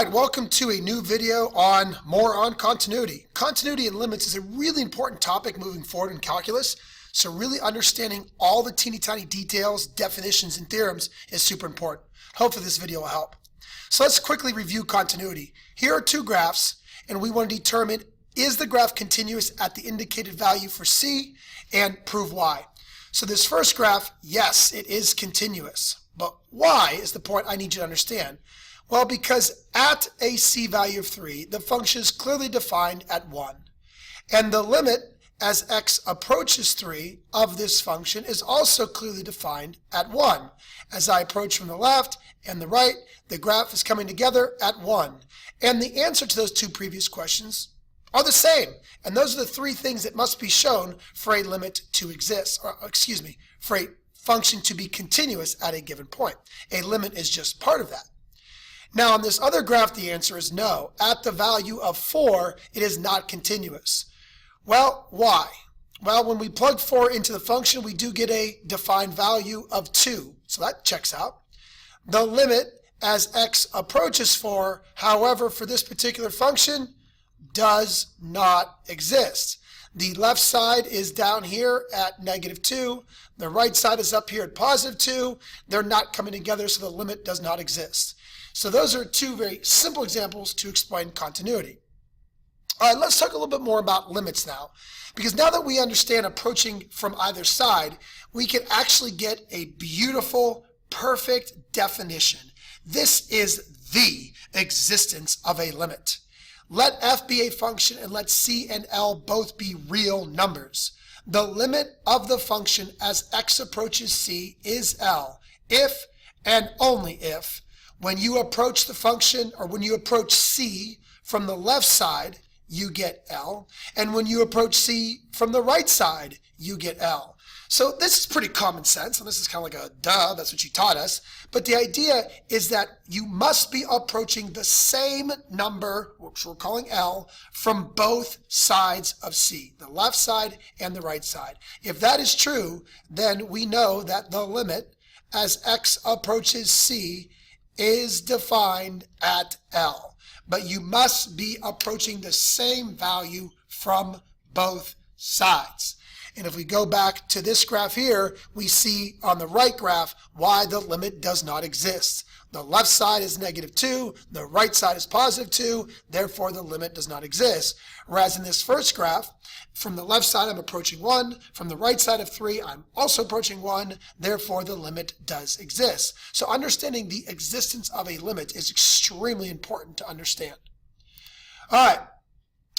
Alright, welcome to a new video on more on continuity. Continuity and limits is a really important topic moving forward in calculus, so really understanding all the teeny tiny details, definitions, and theorems is super important. Hopefully this video will help. So let's quickly review continuity. Here are two graphs, and we want to determine is the graph continuous at the indicated value for C and prove why. So this first graph, yes, it is continuous, but why is the point I need you to understand. Well, because at a C value of 3, the function is clearly defined at 1. And the limit as x approaches 3 of this function is also clearly defined at 1. As I approach from the left and the right, the graph is coming together at 1. And the answer to those two previous questions are the same. And those are the three things that must be shown for a limit to exist, or for a function to be continuous at a given point. A limit is just part of that. Now on this other graph, the answer is no. At the value of 4, it is not continuous. Well, why? Well, when we plug 4 into the function, we do get a defined value of 2. So that checks out. The limit as x approaches 4, however, for this particular function, does not exist. The left side is down here at -2. The right side is up here at +2. They're not coming together, so the limit does not exist. So those are two very simple examples to explain continuity. All right, let's talk a little bit more about limits now. Because now that we understand approaching from either side, we can actually get a beautiful, perfect definition. This is the existence of a limit. Let f be a function and let c and l both be real numbers. The limit of the function as x approaches c is L if and only if when you approach the function, or when you approach C from the left side, you get L. And when you approach C from the right side, you get L. So this is pretty common sense, and this is kind of like a duh, that's what you taught us. But the idea is that you must be approaching the same number, which we're calling L, from both sides of C, the left side and the right side. If that is true, then we know that the limit as x approaches C is defined at L. But you must be approaching the same value from both sides. And if we go back to this graph here, we see on the right graph why the limit does not exist. The left side is -2, the right side is +2, therefore the limit does not exist. Whereas in this first graph, from the left side I'm approaching 1, from the right side of 3 I'm also approaching 1, therefore the limit does exist. So understanding the existence of a limit is extremely important to understand. All right.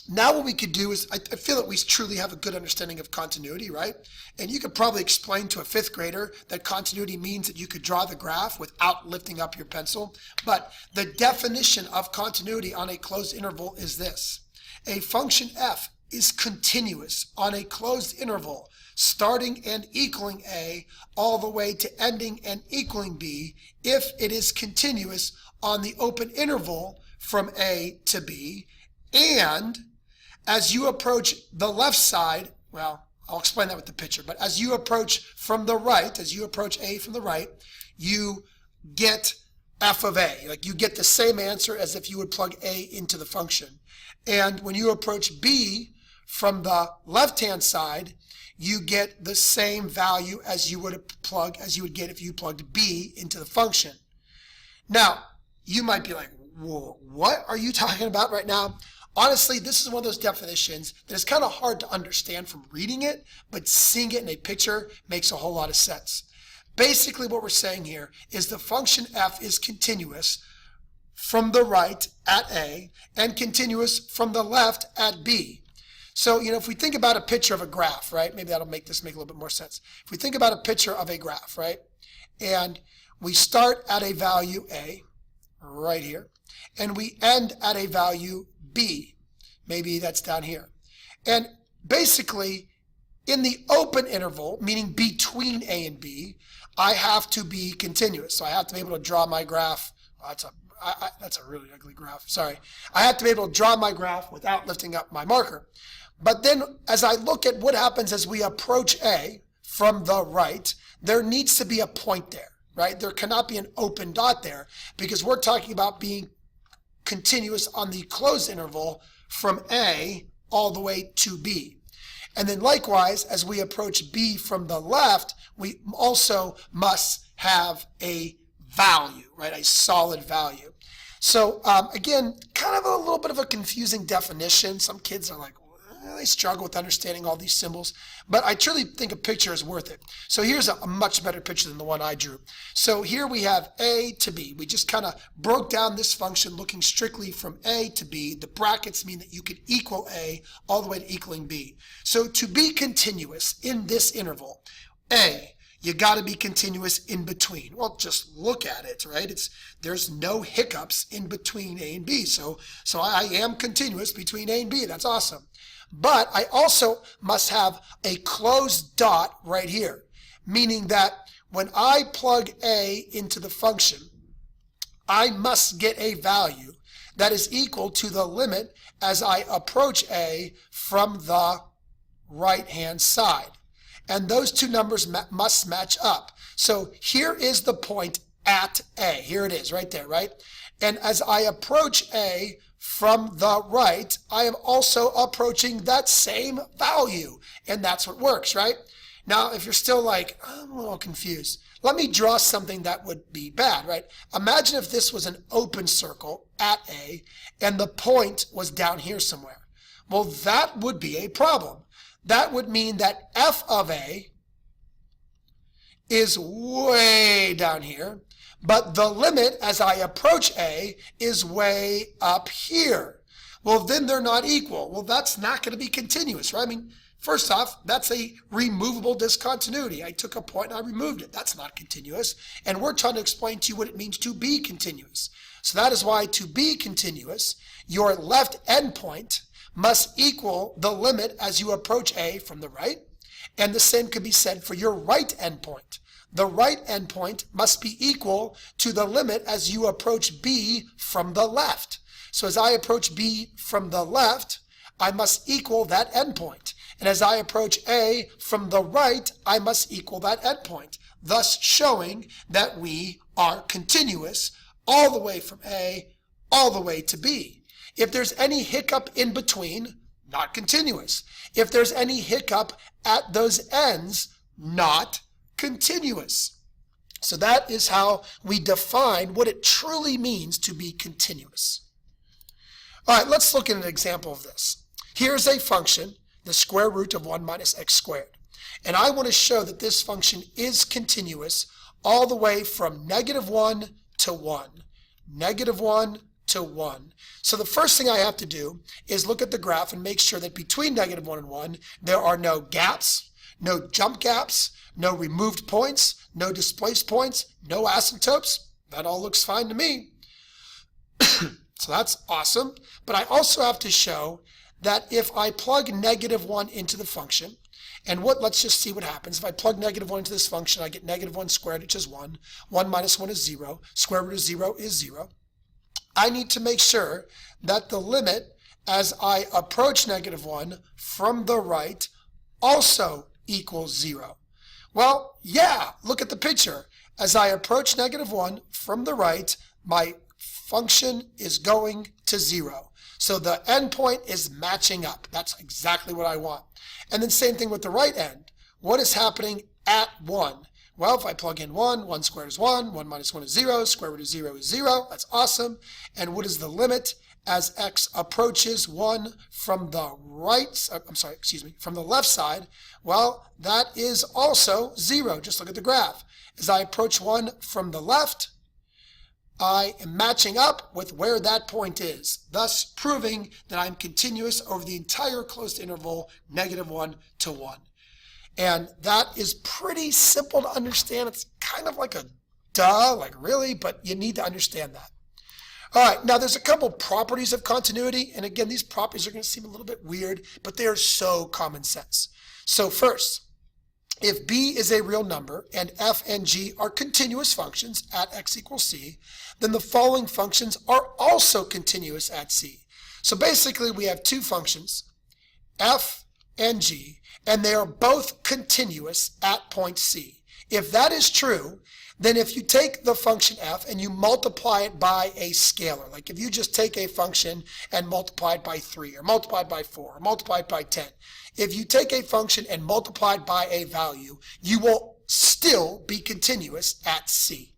Now what we could do is, I feel that we truly have a good understanding of continuity, right? And you could probably explain to a 5th grader that continuity means that you could draw the graph without lifting up your pencil. But the definition of continuity on a closed interval is this. A function f is continuous on a closed interval starting and equaling a all the way to ending and equaling b if it is continuous on the open interval from a to b, and as you approach the left side, well, I'll explain that with the picture, but as you approach from the right, as you approach A from the right, you get f of A. Like you get the same answer as if you would plug A into the function. And when you approach B from the left-hand side, you get the same value as you would get if you plugged B into the function. Now, you might be like, whoa, what are you talking about right now? Honestly, this is one of those definitions that is kind of hard to understand from reading it, but seeing it in a picture makes a whole lot of sense. Basically, what we're saying here is the function f is continuous from the right at A and continuous from the left at B. So, if we think about a picture of a graph, right? Maybe that'll make this make a little bit more sense. If we think about a picture of a graph, right? And we start at a value A, right here, and we end at a value B. Maybe that's down here. And basically, in the open interval, meaning between A and B, I have to be continuous. So I have to be able to draw my graph. Oh, that's a really ugly graph. Sorry. I have to be able to draw my graph without lifting up my marker. But then as I look at what happens as we approach A from the right, there needs to be a point there, right? There cannot be an open dot there because we're talking about being continuous on the closed interval from A all the way to B. And then likewise, as we approach B from the left, we also must have a value, right? A solid value. So again, kind of a little bit of a confusing definition. Some kids are like, they struggle with understanding all these symbols, but I truly think a picture is worth it. So here's a much better picture than the one I drew. So here we have A to B. We just kind of broke down this function looking strictly from A to B. The brackets mean that you could equal A all the way to equaling B. So to be continuous in this interval, A, you got to be continuous in between. Well, just look at it, right? There's no hiccups in between A and B. So I am continuous between A and B. That's awesome. But I also must have a closed dot right here, meaning that when I plug A into the function, I must get a value that is equal to the limit as I approach A from the right-hand side. And those two numbers must match up. So here is the point at A. Here it is right there, right? And as I approach A from the right, I am also approaching that same value. And that's what works, right? Now, if you're still like, I'm a little confused, let me draw something that would be bad, right? Imagine if this was an open circle at A and the point was down here somewhere. Well, that would be a problem. That would mean that f of A is way down here, but the limit as I approach A is way up here. Well, then they're not equal. Well, that's not going to be continuous, right? I mean, first off, that's a removable discontinuity. I took a point and I removed it. That's not continuous. And we're trying to explain to you what it means to be continuous. So that is why to be continuous, your left endpoint must equal the limit as you approach A from the right. And the same could be said for your right endpoint. The right endpoint must be equal to the limit as you approach B from the left. So as I approach B from the left, I must equal that endpoint. And as I approach A from the right, I must equal that endpoint, thus showing that we are continuous all the way from A all the way to B. If there's any hiccup in between, not continuous. If there's any hiccup at those ends, not continuous. So that is how we define what it truly means to be continuous. All right, let's look at an example of this. Here's a function, the square root of 1 minus x squared. And I want to show that this function is continuous all the way from -1 to 1. -1 to 1. So the first thing I have to do is look at the graph and make sure that between -1 and 1, there are no gaps, no jump gaps, no removed points, no displaced points, no asymptotes. That all looks fine to me. So that's awesome. But I also have to show that if I plug -1 into the function, and let's just see what happens. If I plug -1 into this function, I get -1 squared, which is 1. 1 minus 1 is 0. Square root of 0 is 0. I need to make sure that the limit as I approach -1 from the right also equals 0. Well, yeah, look at the picture. As I approach -1 from the right, my function is going to 0. So the endpoint is matching up. That's exactly what I want. And then same thing with the right end. What is happening at 1? Well, if I plug in 1, 1 squared is 1, 1 minus 1 is 0, square root of 0 is 0. That's awesome. And what is the limit as x approaches 1 from the from the left side? Well, that is also 0. Just look at the graph. As I approach 1 from the left, I am matching up with where that point is, thus proving that I'm continuous over the entire closed interval, -1 to 1. And that is pretty simple to understand. It's kind of like a duh, like really, but you need to understand that. All right, now there's a couple properties of continuity, and again, these properties are going to seem a little bit weird, but they are so common sense. So first, if b is a real number and f and g are continuous functions at x equals c, then the following functions are also continuous at c. So basically, we have two functions, f and g, and they are both continuous at point C. If that is true, then if you take the function f and you multiply it by a scalar, like if you just take a function and multiply it by 3 or multiply it by 4 or multiply it by 10, if you take a function and multiply it by a value, you will still be continuous at c.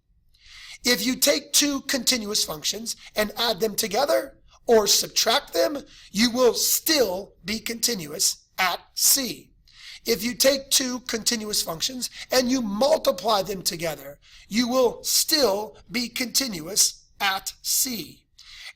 If you take two continuous functions and add them together or subtract them, you will still be continuous at c. If you take two continuous functions and you multiply them together, you will still be continuous at c.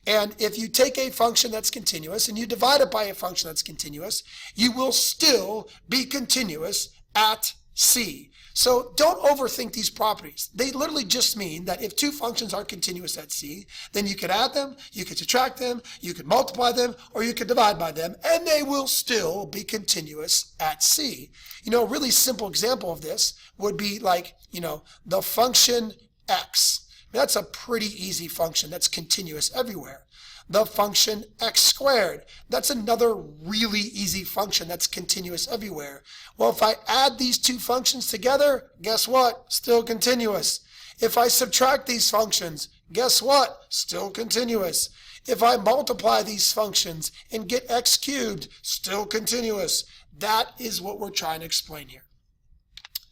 And if you take a function that's continuous and you divide it by a function that's continuous, you will still be continuous at c. So don't overthink these properties. They literally just mean that if two functions are continuous at c, then you could add them, you could subtract them, you could multiply them, or you could divide by them, and they will still be continuous at c. You know, a really simple example of this would be like, the function x. That's a pretty easy function that's continuous everywhere. The function x squared. That's another really easy function that's continuous everywhere. Well, if I add these two functions together, guess what? Still continuous. If I subtract these functions, guess what? Still continuous. If I multiply these functions and get x cubed, still continuous. That is what we're trying to explain here.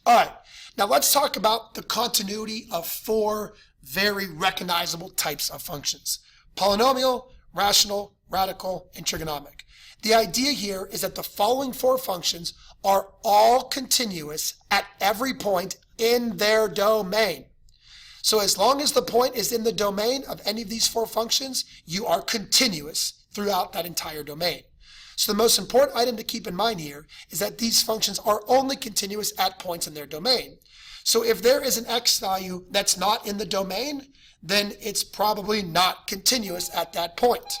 All right, now let's talk about the continuity of four very recognizable types of functions: polynomial, rational, radical, and trigonomic. The idea here is that the following four functions are all continuous at every point in their domain. So as long as the point is in the domain of any of these four functions, you are continuous throughout that entire domain. So the most important item to keep in mind here is that these functions are only continuous at points in their domain. So if there is an x value that's not in the domain, then it's probably not continuous at that point.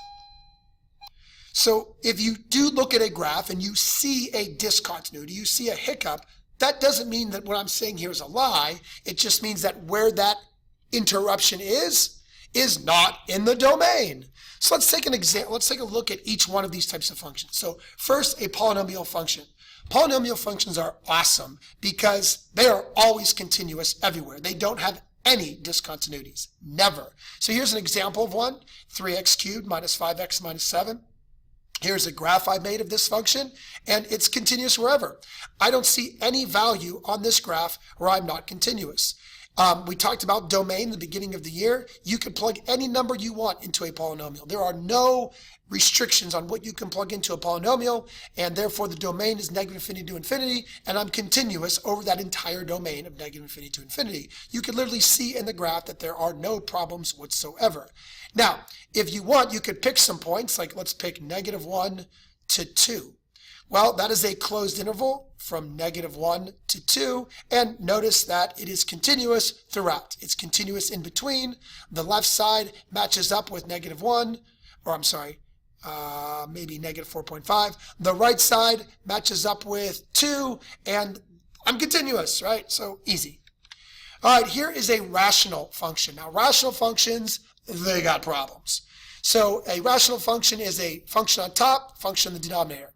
So if you do look at a graph and you see a discontinuity, you see a hiccup, that doesn't mean that what I'm saying here is a lie. It just means that where that interruption is not in the domain. So let's take an example. Let's take a look at each one of these types of functions. So first, a polynomial function. Polynomial functions are awesome because they are always continuous everywhere. They don't have any discontinuities, never. So here's an example of one: 3x cubed minus 5x minus 7. Here's a graph I made of this function, and it's continuous wherever. I don't see any value on this graph where I'm not continuous. We talked about domain at the beginning of the year. You can plug any number you want into a polynomial. There are no restrictions on what you can plug into a polynomial, and therefore the domain is negative infinity to infinity, and I'm continuous over that entire domain of negative infinity to infinity. You can literally see in the graph that there are no problems whatsoever. Now, if you want, you could pick some points, like let's pick -1 to 2. Well, that is a closed interval from -1 to 2, and notice that it is continuous throughout. It's continuous in between. The left side matches up with -1, or I'm sorry, maybe -4.5. The right side matches up with 2, and I'm continuous, right? So easy. All right, here is a rational function. Now, rational functions, they got problems. So a rational function is a function on top, function in the denominator.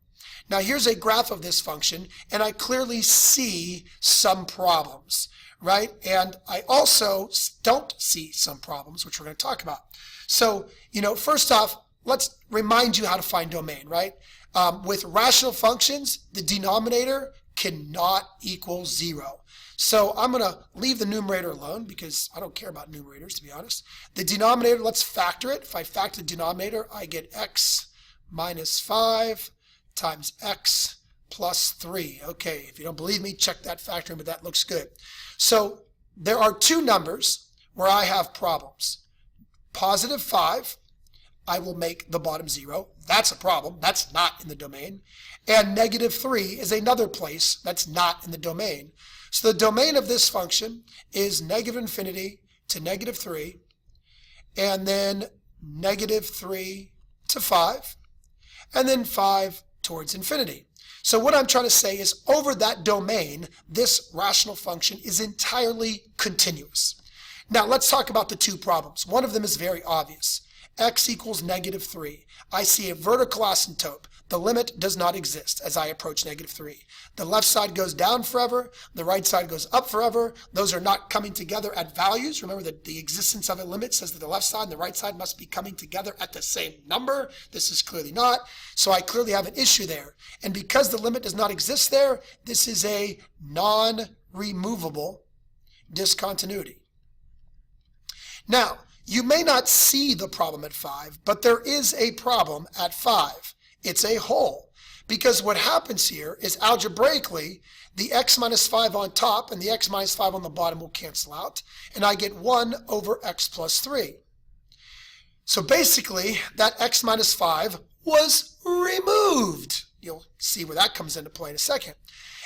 Now here's a graph of this function, and I clearly see some problems, right? And I also don't see some problems, which we're going to talk about. So, first off, let's remind you how to find domain, right? With rational functions, the denominator cannot equal 0. So I'm going to leave the numerator alone because I don't care about numerators, to be honest. The denominator, let's factor it. If I factor the denominator, I get x minus 5 times x plus 3. Okay, if you don't believe me, check that factoring, but that looks good. So there are two numbers where I have problems. Positive 5, I will make the bottom 0. That's a problem. That's not in the domain. And -3 is another place that's not in the domain. So the domain of this function is negative infinity to -3, and then -3 to 5, and then 5 towards infinity. So what I'm trying to say is over that domain, this rational function is entirely continuous. Now let's talk about the two problems. One of them is very obvious. x equals -3. I see a vertical asymptote. The limit does not exist as I approach -3. The left side goes down forever. The right side goes up forever. Those are not coming together at values. Remember that the existence of a limit says that the left side and the right side must be coming together at the same number. This is clearly not. So I clearly have an issue there. And because the limit does not exist there, this is a non-removable discontinuity. Now, you may not see the problem at 5, but there is a problem at 5. It's a hole. Because what happens here is algebraically, the x minus 5 on top and the x minus 5 on the bottom will cancel out, and I get 1 over x plus 3. So basically, that x minus 5 was removed. You'll see where that comes into play in a second.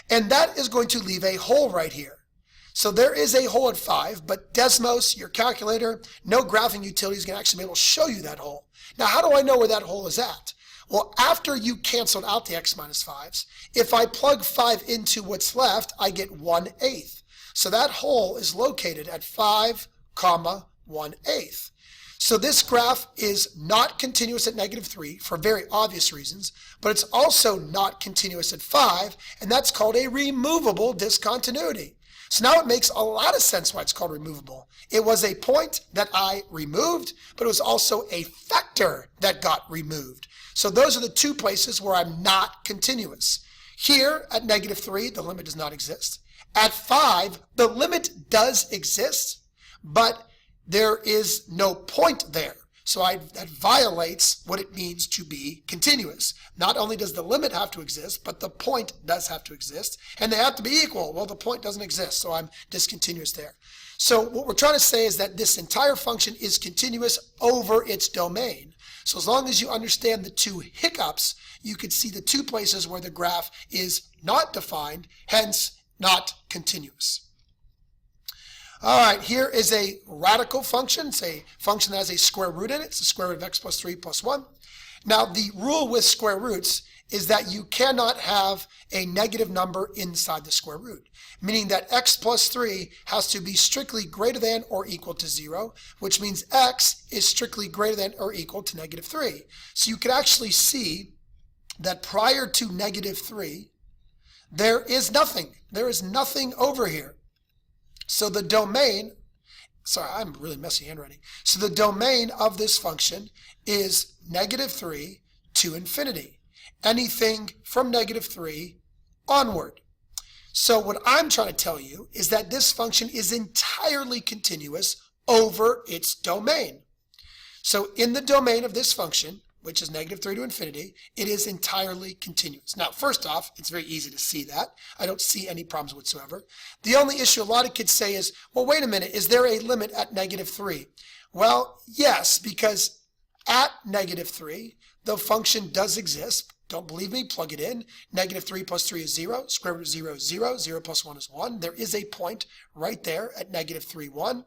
And that is going to leave a hole right here. So there is a hole at 5, but Desmos, your calculator, no graphing utility is going to actually be able to show you that hole. Now, how do I know where that hole is at? Well, after you canceled out the x minus 5s, if I plug 5 into what's left, I get 1/8. So that hole is located at 5, 1/8. So this graph is not continuous at -3 for very obvious reasons, but it's also not continuous at 5, and that's called a removable discontinuity. So now it makes a lot of sense why it's called removable. It was a point that I removed, but it was also a vector that got removed. So those are the two places where I'm not continuous. Here at -3, the limit does not exist. At 5, the limit does exist, but there is no point there. So that violates what it means to be continuous. Not only does the limit have to exist, but the point does have to exist, and they have to be equal. Well, the point doesn't exist, so I'm discontinuous there. So what we're trying to say is that this entire function is continuous over its domain. So as long as you understand the two hiccups, you could see the two places where the graph is not defined, hence not continuous. All right, here is a radical function. It's a function that has a square root in it. It's the square root of x plus 3 plus 1. Now, the rule with square roots is that you cannot have a negative number inside the square root, meaning that x plus 3 has to be strictly greater than or equal to 0, which means x is strictly greater than or equal to -3. So you can actually see that prior to -3, there is nothing. There is nothing over here. So the domain, sorry, I'm really messy handwriting. So the domain of this function is -3 to infinity. Anything from -3 onward. So what I'm trying to tell you is that this function is entirely continuous over its domain. So in the domain of this function, which is -3 to infinity, it is entirely continuous. Now, first off, it's very easy to see that. I don't see any problems whatsoever. The only issue a lot of kids say is, well, wait a minute, is there a limit at -3? Well, yes, because at -3, the function does exist. Don't believe me? Plug it in. -3 plus 3 is 0. Square root of 0 is 0. 0 plus 1 is 1. There is a point right there at -3, 1.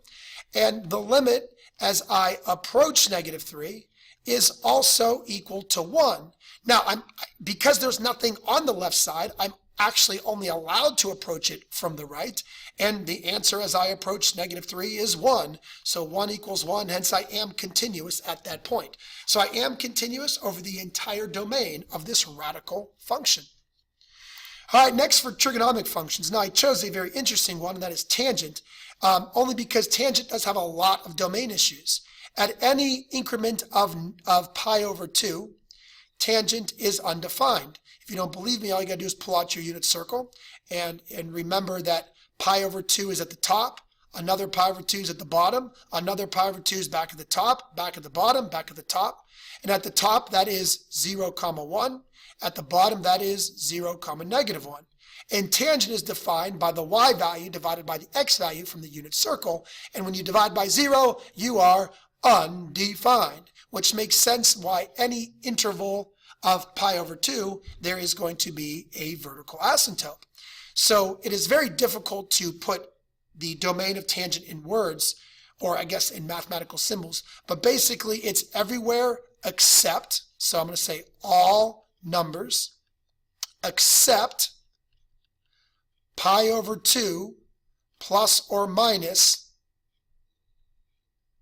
And the limit as I approach -3 is also equal to 1. Now, because there's nothing on the left side, I'm actually only allowed to approach it from the right, and the answer as I approach -3 is 1. So 1 equals 1, hence I am continuous at that point. So I am continuous over the entire domain of this radical function. All right, next for trigonomic functions. Now I chose a very interesting one, and that is tangent, only because tangent does have a lot of domain issues. At any increment of pi over 2, tangent is undefined. If you don't believe me, all you got to do is pull out your unit circle and remember that pi over 2 is at the top, another pi over 2 is at the bottom, another pi over 2 is back at the top, back at the bottom, back at the top. And at the top, that is 0, 1. At the bottom, that is 0, -1. And tangent is defined by the y value divided by the x value from the unit circle. And when you divide by 0, you are undefined, which makes sense why any interval of pi over 2, there is going to be a vertical asymptote. So it is very difficult to put the domain of tangent in words, or I guess in mathematical symbols, but basically it's everywhere except, so I'm going to say all numbers except pi over 2 plus or minus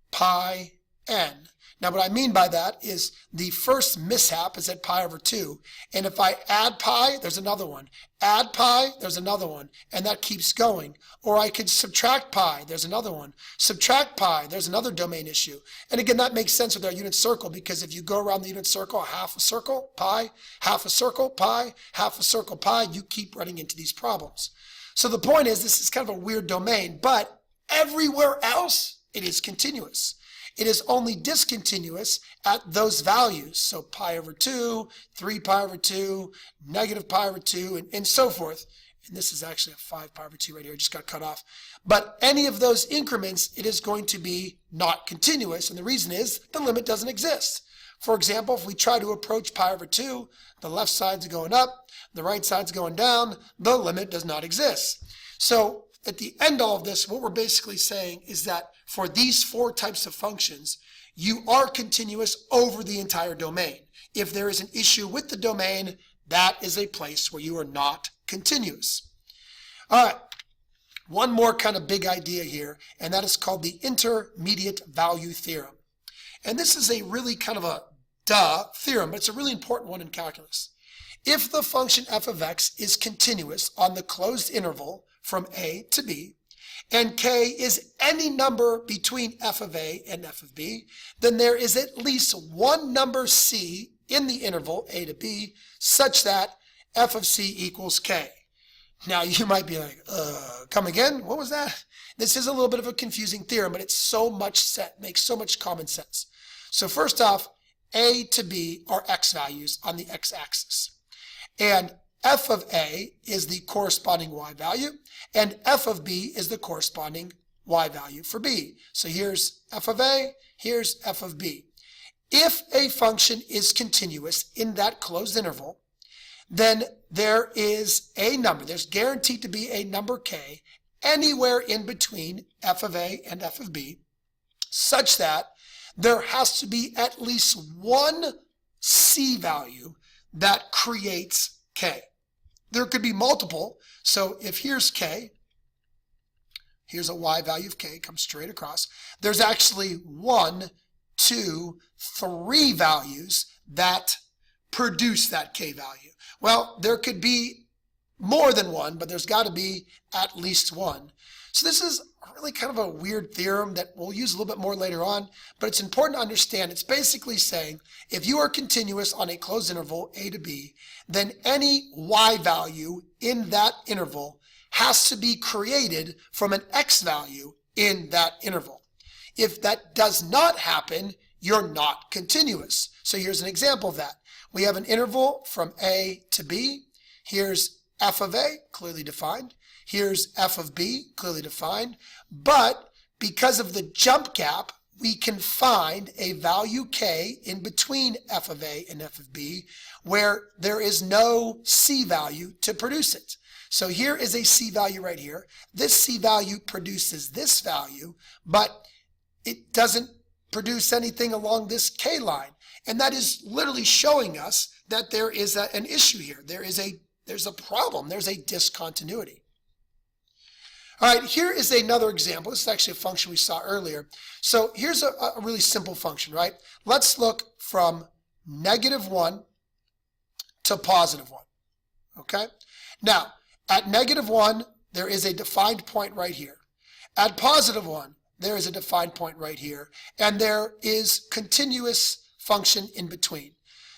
pi n. Now what I mean by that is the first mishap is at pi over 2, and if I add pi, there's another one. Add pi, there's another one, and that keeps going. Or I could subtract pi, there's another one. Subtract pi, there's another domain issue. And again, that makes sense with our unit circle, because if you go around the unit circle, half a circle, pi, half a circle, pi, half a circle, pi, you keep running into these problems. So the point is, this is kind of a weird domain, but everywhere else, it is continuous. It is only discontinuous at those values. So pi over 2, 3 pi over 2, negative pi over 2, and so forth. And this is actually a 5 pi over 2 right here. It just got cut off. But any of those increments, it is going to be not continuous. And the reason is the limit doesn't exist. For example, if we try to approach pi over 2, the left side's going up, the right side's going down, the limit does not exist. So at the end of all of this, what we're basically saying is that for these 4 types of functions, you are continuous over the entire domain. If there is an issue with the domain, that is a place where you are not continuous. All right, one more kind of big idea here, and that is called the intermediate value theorem. And this is a really kind of a theorem, but it's a really important one in calculus. If the function f of x is continuous on the closed interval from a to b, and k is any number between f of a and f of b, then there is at least one number c in the interval a to b such that f of c equals k. Now you might be like, come again? What was that? This is a little bit of a confusing theorem, but it's so much makes so much common sense. So first off, a to b are x values on the x-axis. And f of a is the corresponding y value, and f of b is the corresponding y value for b. So here's f of a, here's f of b. If a function is continuous in that closed interval, then there is a number, there's guaranteed to be a number k anywhere in between f of a and f of b, such that there has to be at least one c value that creates k. There could be multiple, so if here's k, here's a y value of k, comes straight across, there's actually 1, 2, 3 values that produce that k value. Well, there could be more than one, but there's got to be at least one. So this is really kind of a weird theorem that we'll use a little bit more later on, but it's important to understand. It's basically saying if you are continuous on a closed interval a to b, then any y value in that interval has to be created from an x value in that interval. If that does not happen, you're not continuous. So here's an example of that. We have an interval from a to b. Here's f of a, clearly defined. Here's f of b, clearly defined. But because of the jump gap, we can find a value k in between f of a and f of b where there is no c value to produce it. So here is a c value right here. This c value produces this value, but it doesn't produce anything along this k line. And that is literally showing us that there is an issue here. There's a problem. There's a discontinuity. All right, here is another example. This is actually a function we saw earlier. So here's a really simple function, right? Let's look from -1 to +1, okay? Now, at -1, there is a defined point right here. At +1, there is a defined point right here, and there is continuous function in between.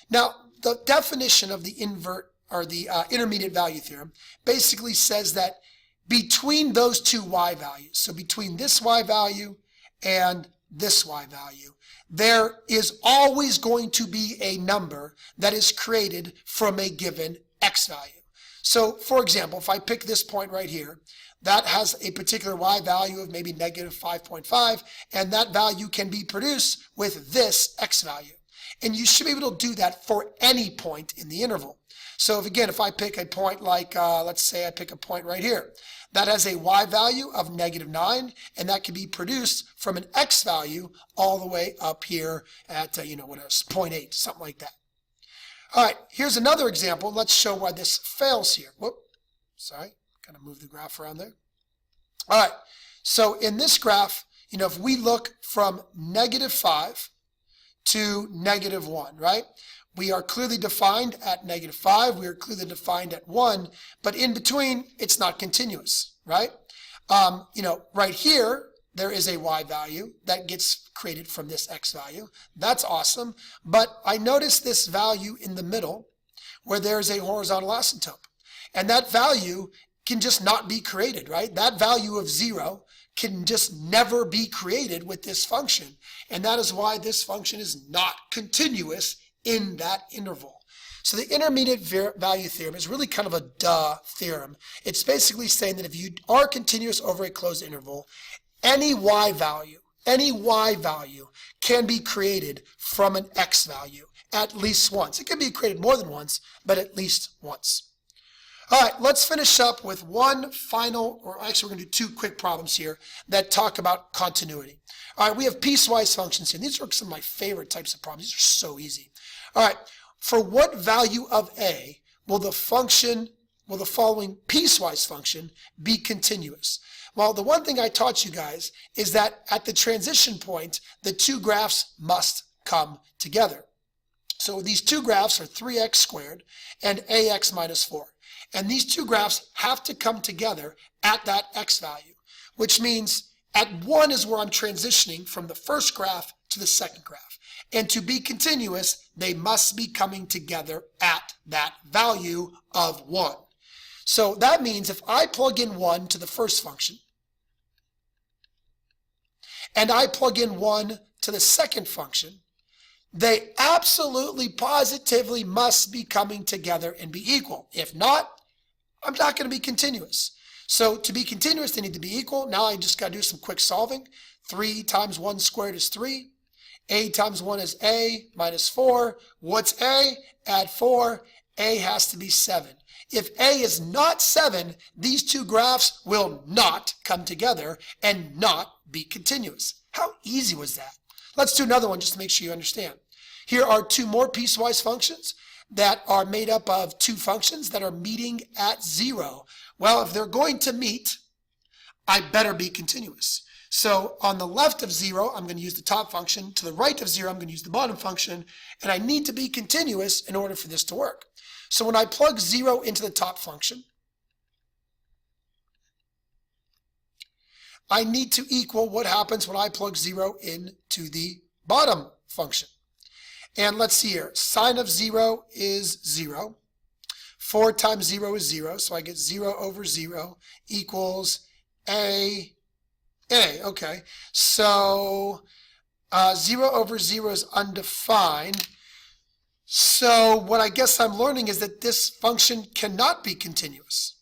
Now, the definition of the intermediate value theorem basically says that between those two y values, so between this y value and this y value, there is always going to be a number that is created from a given x value. So, for example, if I pick this point right here, that has a particular y value of maybe -5.5, and that value can be produced with this x value. And you should be able to do that for any point in the interval. So if I pick a point like, let's say I pick a point right here, that has a y value of -9, and that can be produced from an x value all the way up here at, 0.8, something like that. All right, here's another example. Let's show why this fails here. Whoop, sorry, kind of move the graph around there. All right, so in this graph, if we look from -5 to -1, right? We are clearly defined at -5. We are clearly defined at 1. But in between, it's not continuous, right? Right here, there is a y value that gets created from this x value. That's awesome. But I notice this value in the middle where there's a horizontal asymptote. And that value can just not be created, right? That value of 0 can just never be created with this function. And that is why this function is not continuous in that interval. So the intermediate value theorem is really kind of a duh theorem. It's basically saying that if you are continuous over a closed interval, any y value can be created from an x value at least once. It can be created more than once, but at least once. All right, let's finish up with one final, or actually we're going to do two quick problems here that talk about continuity. All right, we have piecewise functions here. These are some of my favorite types of problems. These are so easy. All right, for what value of a will the following piecewise function be continuous? Well, the one thing I taught you guys is that at the transition point, the two graphs must come together. So these two graphs are 3x squared and ax minus 4. And these two graphs have to come together at that x value, which means at 1 is where I'm transitioning from the first graph to the second graph. And to be continuous, they must be coming together at that value of 1. So that means if I plug in 1 to the first function, and I plug in 1 to the second function, they absolutely, positively must be coming together and be equal. If not, I'm not going to be continuous. So to be continuous, they need to be equal. Now I just got to do some quick solving. 3 times 1 squared is 3. A times 1 is a minus 4. What's a? Add 4. A has to be 7. If a is not 7, these two graphs will not come together and not be continuous. How easy was that? Let's do another one just to make sure you understand. Here are two more piecewise functions that are made up of two functions that are meeting at 0. Well, if they're going to meet, I better be continuous. So on the left of 0, I'm going to use the top function. To the right of 0, I'm going to use the bottom function. And I need to be continuous in order for this to work. So when I plug 0 into the top function, I need to equal what happens when I plug 0 into the bottom function. And let's see here. Sine of 0 is 0. 4 times 0 is 0. So I get 0 over 0 equals a. Okay. So 0 over 0 is undefined. So what I guess I'm learning is that this function cannot be continuous.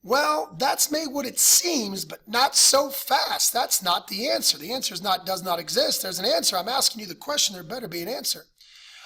Well, that's maybe what it seems, but not so fast. That's not the answer. The answer is does not exist. There's an answer. I'm asking you the question. There better be an answer.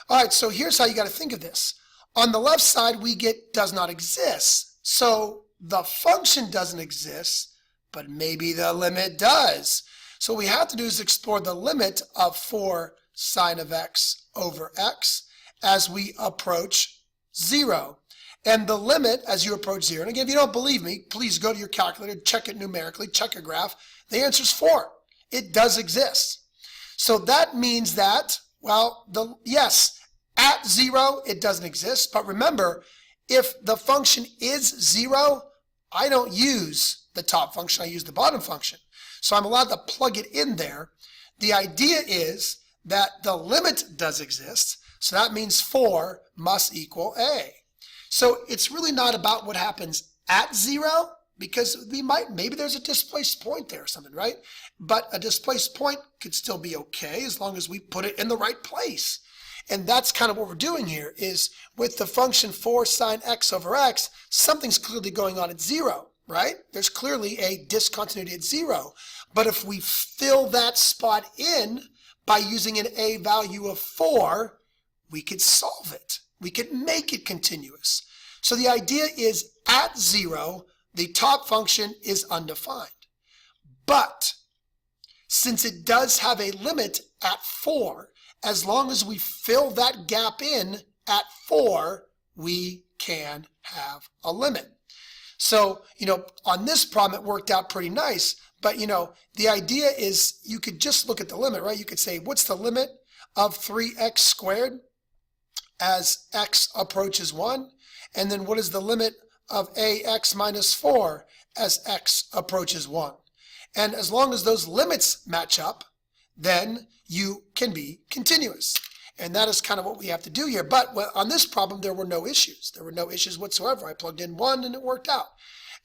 All right, so here's how you got to think of this. On the left side, we get does not exist. So the function doesn't exist, but maybe the limit does. So what we have to do is explore the limit of 4 sine of x over x as we approach 0. And the limit as you approach 0, and again, if you don't believe me, please go to your calculator, check it numerically, check a graph. The answer is 4. It does exist. So that means that, well, yes, at 0, it doesn't exist. But remember, if the function is 0, I don't use the top function, I use the bottom function. So I'm allowed to plug it in there. The idea is that the limit does exist. So that means 4 must equal a. So it's really not about what happens at 0, because maybe there's a displaced point there or something, right? But a displaced point could still be okay as long as we put it in the right place. And that's kind of what we're doing here is with the function 4 sine x over x, something's clearly going on at 0, right? There's clearly a discontinuity at 0. But if we fill that spot in by using an a value of 4, we could solve it. We could make it continuous. So the idea is at 0, the top function is undefined. But since it does have a limit at 4, as long as we fill that gap in at 4, we can have a limit. So, on this problem, it worked out pretty nice. But, the idea is you could just look at the limit, right? You could say, what's the limit of 3x squared as x approaches 1? And then what is the limit of ax minus 4 as x approaches 1? And as long as those limits match up, then you can be continuous. And that is kind of what we have to do here. But on this problem, there were no issues. There were no issues whatsoever. I plugged in 1 and it worked out.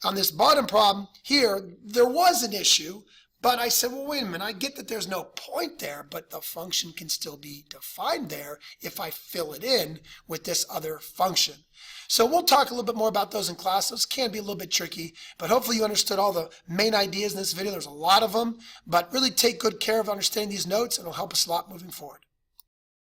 On this bottom problem here, there was an issue, but I said, well, wait a minute, I get that there's no point there, but the function can still be defined there if I fill it in with this other function. So we'll talk a little bit more about those in class. Those can be a little bit tricky, but hopefully you understood all the main ideas in this video. There's a lot of them, but really take good care of understanding these notes, and it'll help us a lot moving forward.